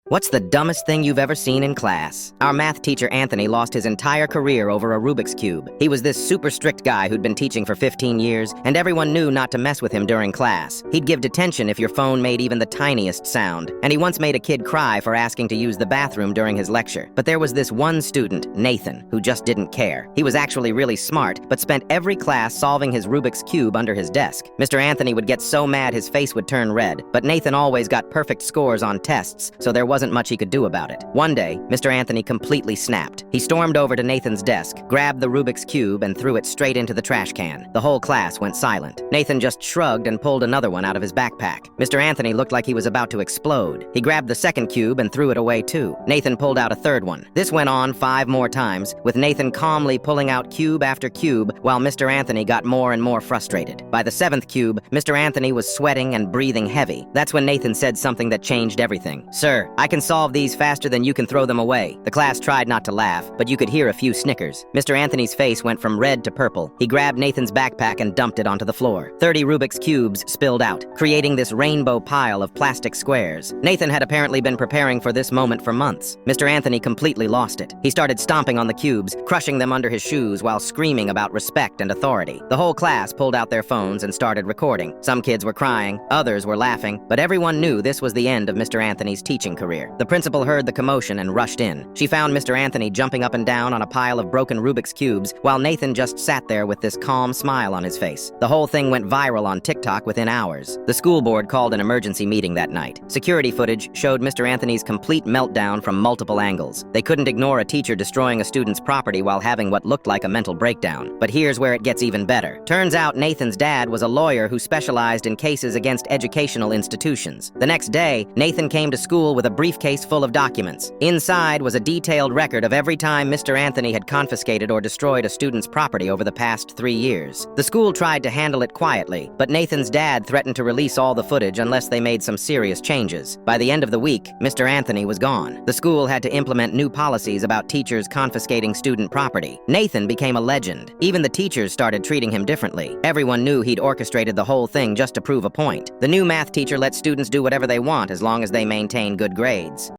What's the dumbest thing you've ever seen in class? Our math teacher Anthony lost his entire career over a Rubik's Cube. He was this super strict guy who'd been teaching for 15 years, and everyone knew not to mess with him during class. He'd give detention if your phone made even the tiniest sound, and he once made a kid cry for asking to use the bathroom during his lecture. But there was this one student, Nathan, who just didn't care. He was actually really smart, but spent every class solving his Rubik's Cube under his desk. Mr. Anthony would get so mad his face would turn red, but Nathan always got perfect scores on tests, so there wasn't much he could do about it. One day, Mr. Anthony completely snapped. He stormed over to Nathan's desk, grabbed the Rubik's Cube, and threw it straight into the trash can. The whole class went silent. Nathan just shrugged and pulled another one out of his backpack. Mr. Anthony looked like he was about to explode. He grabbed the second cube and threw it away too. Nathan pulled out a third one. This went on 5 more times, with Nathan calmly pulling out cube after cube while Mr. Anthony got more and more frustrated. By the 7th cube, Mr. Anthony was sweating and breathing heavy. That's when Nathan said something that changed everything. "Sir, I can solve these faster than you can throw them away." The class tried not to laugh, but you could hear a few snickers. Mr. Anthony's face went from red to purple. He grabbed Nathan's backpack and dumped it onto the floor. 30 Rubik's Cubes spilled out, creating this rainbow pile of plastic squares. Nathan had apparently been preparing for this moment for months. Mr. Anthony completely lost it. He started stomping on the cubes, crushing them under his shoes while screaming about respect and authority. The whole class pulled out their phones and started recording. Some kids were crying, others were laughing, but everyone knew this was the end of Mr. Anthony's teaching career. The principal heard the commotion and rushed in. She found Mr. Anthony jumping up and down on a pile of broken Rubik's Cubes, while Nathan just sat there with this calm smile on his face. The whole thing went viral on TikTok within hours. The school board called an emergency meeting that night. Security footage showed Mr. Anthony's complete meltdown from multiple angles. They couldn't ignore a teacher destroying a student's property while having what looked like a mental breakdown. But here's where it gets even better. Turns out Nathan's dad was a lawyer who specialized in cases against educational institutions. The next day, Nathan came to school with a briefcase full of documents. Inside was a detailed record of every time Mr. Anthony had confiscated or destroyed a student's property over the past 3 years. The school tried to handle it quietly, but Nathan's dad threatened to release all the footage unless they made some serious changes. By the end of the week, Mr. Anthony was gone. The school had to implement new policies about teachers confiscating student property. Nathan became a legend. Even the teachers started treating him differently. Everyone knew he'd orchestrated the whole thing just to prove a point. The new math teacher let students do whatever they want as long as they maintain good grades.